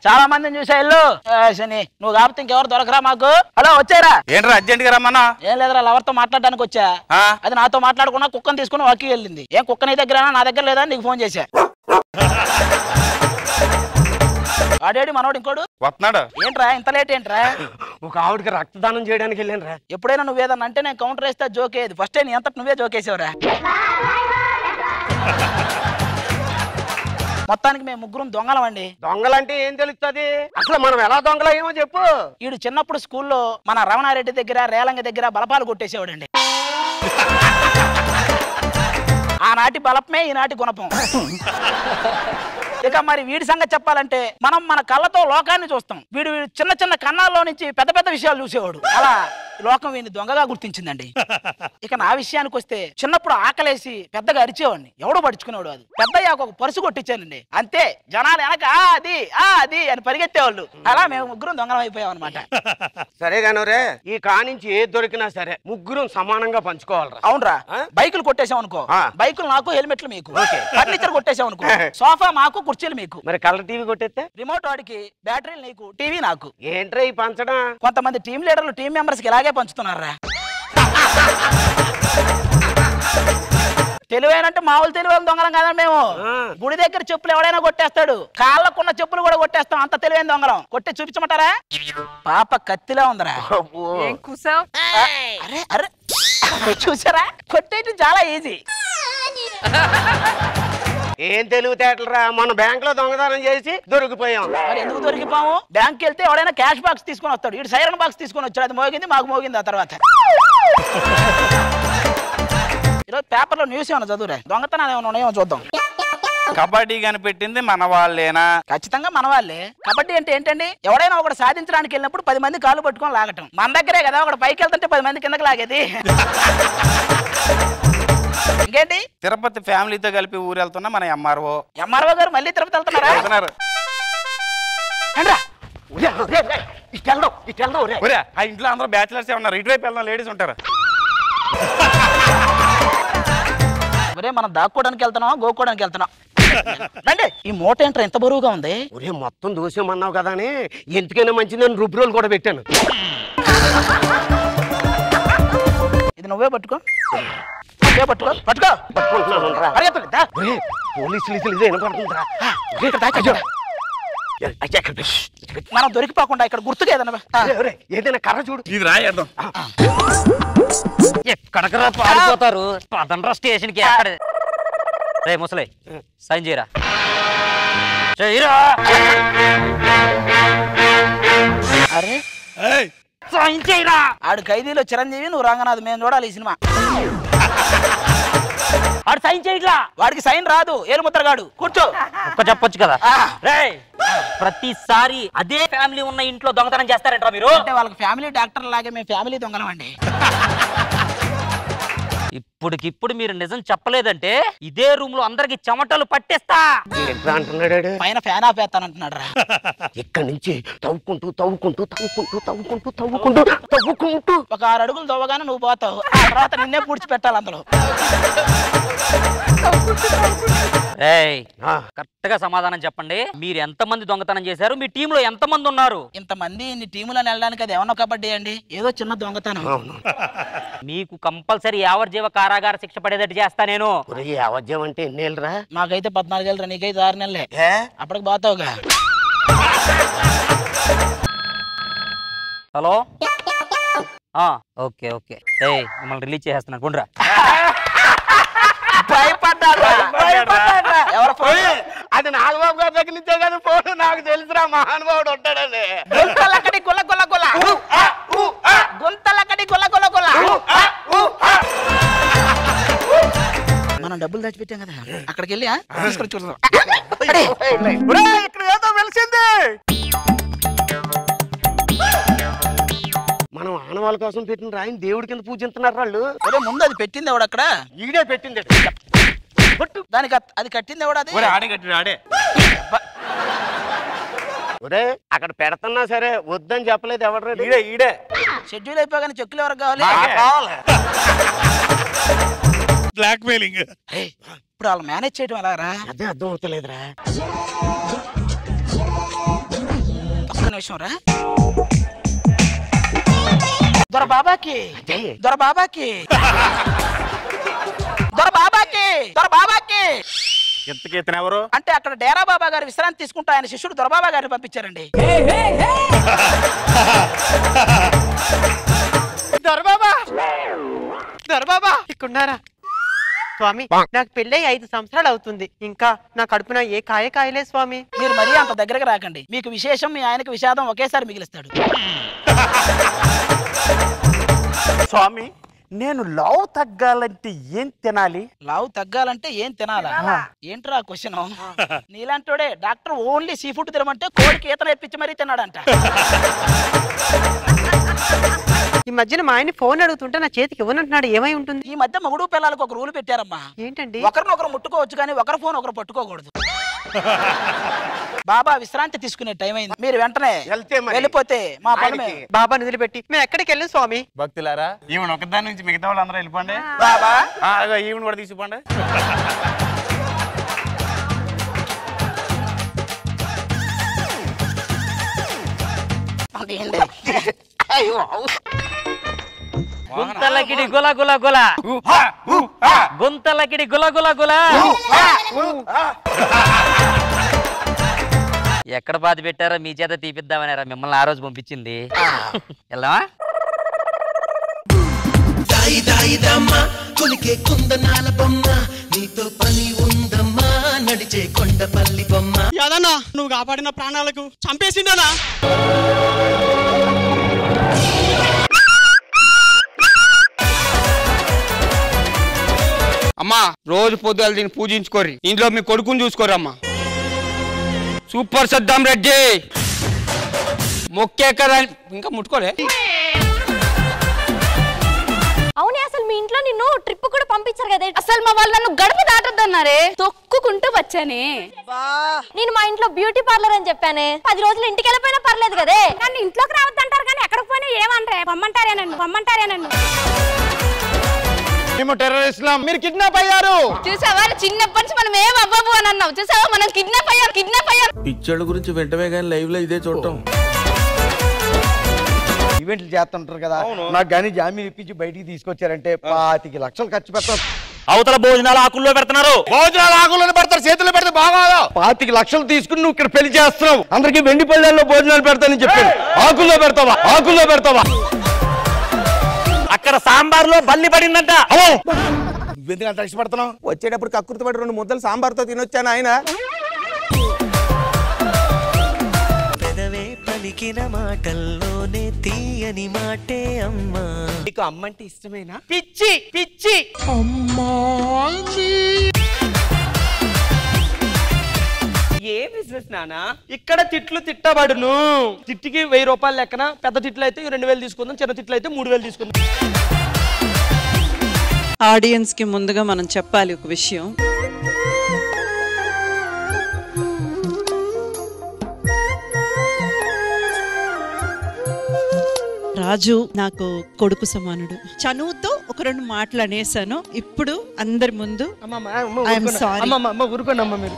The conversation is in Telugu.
చాలా మందిని చూసా ఇల్లు శని నువ్వు కాబట్టి ఇంకెవరు దొరకరా మాకు. హలో వచ్చారా? ఏంట్రా అర్జెంట్ గా రమ్మన్నా? ఏం లేదురా లవర్తో మాట్లాడడానికి వచ్చా. అది నాతో మాట్లాడుకున్నా కుక్కను తీసుకుని వాకి వెళ్ళింది. ఏం కుక్క నీ దగ్గర నా దగ్గర లేదా నీకు ఫోన్ చేశా. ఆడేడి మనోడు ఇంకోడు వస్తున్నాడు. ఏంట్రా ఇంత లేట్ ఏంట్రా? ఒక ఆవిడకి రక్తదానం చేయడానికి వెళ్ళాను రా. ఎప్పుడైనా నువ్వేదన్నా అంటే నేను కౌంటర్ వేస్తే జోకేది. ఫస్ట్ నీ అంతటి నువ్వే జోకేసావురా. మొత్తానికి మేము ముగ్గురం దొంగలం అండి. దొంగలంటే ఏం తెలుస్తుంది? అసలు మనం ఎలా దొంగలయ్యేమో చెప్పు. వీడు చిన్నప్పుడు స్కూల్లో మన రమణారెడ్డి దగ్గర రేలంగ దగ్గర బలపాలు కొట్టేసేవాడండి. ఆనాటి బలపమే ఈనాటి గుణపం. ఇక మరి వీడి సంగతి చెప్పాలంటే మనం మన కళ్ళతో లోకాన్ని చూస్తాం. వీడు చిన్న చిన్న కన్నాల్లో నుంచి పెద్ద పెద్ద విషయాలు చూసేవాడు. అలా లోకం వీడిని దొంగగా గుర్తించిందండి. ఇక నా విషయానికి వస్తే చిన్నప్పుడు ఆకలేసి పెద్దగా అరిచేవాడిని. ఎవడో పడుచుకునేవాడు. అది పెద్దయ్యాక ఒక పరుసు కొట్టించానండి. అంతే జనాలు వెనక అది అని పరిగెత్తేవాళ్ళు. అలా మేము ముగ్గురం దొంగలం అయిపోయాం అనమాట. సరే గానోరే, ఈ కానించి ఏది దొరికినా సరే ముగ్గురం సమానంగా పంచుకోవాలరా. అవునరా? బైకులు కొట్టేసాం అనుకో, బైకులు నాకు, హెల్మెట్లు మీకు. ఫర్నిచర్ కొట్టేసాం అనుకో, సోఫా మాకు, కుర్చీలు మీకు. మరి కలర్ టీవీ కొట్టేస్తే రిమోట్ వాడికి, బ్యాటరీలు నీకు, టీవీ నాకు. ఏంట్రా ఈ పంచడం? కొంతమంది టీం లీడర్లు టీం మెంబర్స్ కి ఇలాగే పంచుతున్నారా. తెలివైనంటే మామూలు తెలివైన దొంగలం కాదండి మేము. గుడి దగ్గర చెప్పులు ఎవడైనా కొట్టేస్తాడు, కాళ్ళకున్న చెప్పులు కూడా కొట్టేస్తాం. అంత తెలివైన దొంగలం. కొట్టి చూపించమంటారా? పాప కత్తిలా ఉందరా. అరే అరే చూసారా, కొట్టేది చాలా ఈజీ. ఏం తెలివితేటలరా, మన బ్యాంక్ లో దొంగతనం చేసి దొరికిపోయాం. మరి ఎందుకు దొరికిపోయాము? బ్యాంక్ వెళ్తే ఎవడైనా క్యాష్ బాక్స్ తీసుకొని వస్తాడు. ఇటు సైరన్ బాక్స్ తీసుకొని వచ్చాడు. అది మోగింది, మాకు మోగింది. ఆ తర్వాత ఈరోజు పేపర్లో న్యూస్ ఏమన్నా చదువురా, దొంగతనాలు ఏమైనా ఉన్నాయో చూద్దాం. కబడ్డీ కనిపెట్టింది మన వాళ్ళేనా? ఖచ్చితంగా మన వాళ్ళే. కబడ్డీ అంటే ఏంటండి? ఎవడైనా ఒకటి సాధించడానికి వెళ్ళినప్పుడు 10 మంది కాళ్ళు పట్టుకొని లాగటం. మన దగ్గరే కదా, ఒకటి పైకి వెళ్తుంటే 10 మంది కిందకి లాగేది. ఇంకేంటి? తిరుపతి ఫ్యామిలీతో కలిపి ఊరు వెళ్తున్నా మన ఎంఆర్ఓ గారు మళ్ళీ తిరుపతి వెళ్తున్నారా? ఆ ఇంట్లో అందరూ బ్యాచిలర్స్ ఉన్నారు. ఇటువైపు వెళ్దాం, లేడీస్ ఉంటారు. ఒరే మనం దాక్కోవడానికి వెళ్తున్నావా, గోక్కోవడానికి వెళ్తున్నాం? రండి. ఈ మూట ఏంట్రా ఎంత బరువుగా ఉంది? ఒరే మొత్తం దోసేమన్నావు కదా అని ఎందుకైనా మంచిదని రుబ్బురోలు కూడా పెట్టాను. ఇది నువ్వే పట్టుకో, పట్టుకో పట్టుకో. మనం దొరికిపోకుండా ఇక్కడ గుర్తుగా ఏదైనా కర్ర చూడు. ఇది రాయేద్దాం. ఎక్కడికరా పారిపోతారు? పదండ్రా స్టేషన్ కి. రే ముసలి సైన్ చేయరా. అరే సైన్ చేయరా. ఆడు ఖైదీలో చిరంజీవి, నువ్వు రంగనాథ్. మేము చూడాలి ఈ సినిమా. ఆడు సైన్ చేయట్లా. వాడికి సైన్ రాదు, ఏలుముద్రగాడు. కూర్చో. ఒక్క చెప్పొచ్చు కదా. రే ప్రతిసారి అదే ఫ్యామిలీ ఉన్న ఇంట్లో దొంగతనం చేస్తారంటారా మీరు? అంటే వాళ్ళకి ఫ్యామిలీ డాక్టర్ లాగే మేము ఫ్యామిలీ దొంగలం అండి. ఇప్పటికిప్పుడు మీరు నిజం చెప్పలేదంటే ఇదే రూమ్ లో అందరికి చెమటలు పట్టేస్తా. అంటున్నాడు పైన ఫ్యాన్ ఆపేస్తానంటున్నాడు రా. ఇక్కడి నుంచి తవ్వుకుంటూ తవ్వుకుంటూ తవ్వుకుంటూ తవ్వుకుంటూ తవ్వుకుంటూ తవ్వుకుంటూ ఒక 6 అడుగులు తవ్వగానే నువ్వు పోతావు. ఆ తర్వాత నిన్నే పూడ్చి పెట్టాలి అందులో. కరెక్ట్ గా సమాధానం చెప్పండి. మీరు ఎంత మంది దొంగతనం చేశారు? మీ టీమ్ లో ఎంత మంది ఉన్నారు? ఇంతమంది ఇన్ని టీములను వెళ్ళడానికి అది ఏమన్నా కబడ్డీ అండి, ఏదో చిన్న దొంగతనం. మీకు కంపల్సరీ యావజ్జీవ కారాగార శిక్ష పడేటట్టు చేస్తా నేను. యావజ్జీవం అంటే ఎన్నేళ్ళరా? మాకైతే 14 ఏళ్ళరా, నీకైతే 6 నెలలే. అప్పటికి పోతావుగా. Hello okay okay. మిమ్మల్ని రిలీజ్ చేసేస్తున్నాను. గుండ్రా అది నాగబాబు గారి దగ్గర నుంచే కానీ ఫోన్. నాకు తెలుసురా మహానుభావుడు ఉంటాడని. గుంతలక్కడి గుల్ల గుల్ల గుల్ల, గుంతలక్కడి గుల్ల గుల్ల గుల్ల. మనం డబ్బులు దాచిపెట్టాం కదా, అక్కడికి వెళ్ళి తీసుకొని చూద్దాం. ఇక్కడ ఏదో వెలిసింది. మనం ఆనవాళ్ళ కోసం పెట్టిన రాయిని దేవుడి కింద పూజిస్తున్నారు వాళ్ళు. ముందు అది పెట్టింది ఎవడు? అక్కడ ఈడే పెట్టింది. దానికి అది కట్టింది ఎవడు? అది ఆడే కట్టిడు, ఆడే. ఒరే అక్కడ పెడుతున్నా సరే వద్దని చెప్పలేదు ఎవరు? ఈడే. షెడ్యూల్ అయిపోగానే చెక్కులు ఎవరికి కావాలి? Blackmailing. ఇప్పుడు వాళ్ళు మేనేజ్ చేయడం ఎలారా? అదే అర్థం అవుతలేదురా. నిమిషం రా. దొరబాబాకి దొరబాబాకి దొరబాబాకి దొరబాబాకి. ఇంతకీ ఇతను ఎవరు? అంటే అక్కడ డేరా బాబా గారు విశ్రాంతి తీసుకుంటూ ఆయన శిష్యుడు దొరబాబా గారిని పంపించారండి. దొరబాబా దొరబాబా ఇక్కడున్నారా? స్వామి నాకు పెళ్ళై 5 సంవత్సరాలు అవుతుంది, ఇంకా నా కడుపున ఏ కాయలే స్వామి. మీరు మరీ అంత దగ్గరకు రాకండి, మీకు విశేషం మీ ఆయనకు విషాదం ఒకేసారి మిగిలిస్తాడు. స్వామి నేను లావు తగ్గాలంటే ఏం తినాలి? లావు తగ్గాలంటే ఏం తినాలా? ఏంట్రా క్వశ్చన్? నీలాంటోడే డాక్టర్ ఓన్లీ సీ ఫుడ్ తినమంటే కోడికి ఈత నేర్పించి మరీ తిన్నాడంట. ఈ మధ్యన మా ఆయన ఫోన్ అడుగుతుంటే నా చేతికి ఇవ్వనంటున్నాడు, ఏమై ఉంటుంది? ఈ మధ్య మగుడు పిల్లలకు ఒక రూల్ పెట్టారమ్మా. ఏంటండి? ఒకరినొకరు ముట్టుకోవచ్చు కానీ ఒకరి ఫోన్ ఒకరు పట్టుకోకూడదు. బాబా విశ్రాంతి తీసుకునే టైం అయింది, మీరు వెంటనే వెళ్ళిపోతే మా పని. బాబా నిధులుపెట్టి మేము ఎక్కడికి వెళ్ళాం స్వామి? భక్తులారా ఈవెన్ ఒకదాని నుంచి మిగతా వాళ్ళు అందరూ వెళ్ళిపోండి. బాబా ఈవెన్ కూడా తీసుకోండి. గుంతలకిడి గుల గుల గుల గుంతలకిడి గుల గుల గుల. ఎక్కడ బాధ పెట్టారో మీ చేత తీపిద్దామనేరా మిమ్మల్ని ఆ రోజు పంపించింది. వెళ్దామా? యాదన్నా నువ్వు కాపాడిన ప్రాణాలకు చంపేసిందనా? అమ్మా రోజు పొద్దులు దీన్ని పూజించుకోర్రి, ఇంట్లో మీ కొడుకుని చూసుకోరమ్మా. సూపర్ సద్దాం రెడ్డి మొక్కే కదా ఇంకా ముట్టుకోలే. అవునే అసలు మీ ఇంట్లో నిన్ను ట్రిప్ కూడా పంపించారు కదా, అసలు మా వాళ్ళు నన్ను గడప దాటొద్దన్నారే, తొక్కుకుంటూ వచ్చానే. నేను మా ఇంట్లో బ్యూటీ పార్లర్ అని చెప్పానే, 10 రోజులు ఇంటికి వెళ్ళిపోయినా పర్లేదు కదే. నన్ను ఇంట్లోకి రావద్దంటారు కానీ ఎక్కడికి పోయినా ఏమనరే, పమ్మంటారే నన్ను. మేము టెర్రరిస్టులం, మీరు కిడ్నాప్ అయ్యారు. చూసావా చిన్నప్పటి నుంచి మనం ఏం అవ్వబు అని అన్నావు, చూసావా మనం కిడ్నాప్ అయ్యారు. పిచ్చోళ్ళ గురించి వెంటనే కానీ లైవ్ లో ఇదే చూడటం. ఈవెంట్లు చేస్తుంటారు కదా, నాకు కానీ జామీన్ ఇప్పించి బయటికి తీసుకొచ్చారంటే 25 లక్షలు ఖర్చు పెడతాం. అవతల భోజనాలు ఆకుల్లో పెడుతున్నారు. భోజనాలు ఆకుల్లో పెడతారు, చేతుల్లో పెడితే బాగా. 25 లక్షలు తీసుకుని నువ్వు ఇక్కడ పెళ్లి చేస్తున్నావు, అందరికి వెండి పళ్ళల్లో భోజనాలు పెడతానని చెప్పాను. ఆకుల్లో పెడతావా? అక్కడ సాంబార్లో బల్లి పడిందంట. నువ్వెందుకు ఇష్టపడుతున్నావు? వచ్చేటప్పుడు కక్కుర్తి పడి 2 ముద్దలు సాంబార్తో తినొచ్చాను ఆయన. పలికిన మాటల్లోనే తీయని మాటే అమ్మా. నీకు అమ్మంటే ఇష్టమేనా? పిచ్చి అమ్మా. ఏ బిజినెస్ నానా? ఇక్కడ తిట్లు తిట్టబడును. తిట్టికి 1000 రూపాయలు లెక్కన, పెద్ద తిట్లు అయితే 2000 తీసుకుందాం, చిన్న తిట్లు అయితే 3000 తీసుకుందాం. ఆడియన్స్ కి ముందుగా మనం చెప్పాలి ఒక విషయం. రాజు నాకు కొడుకు సమానుడు. చనువుతో ఒక 2 మాటలు అనేసాను, ఇప్పుడు అందరి ముందు ఐఎమ్ సారీ. ఊరుకోండి అమ్మ మీరు.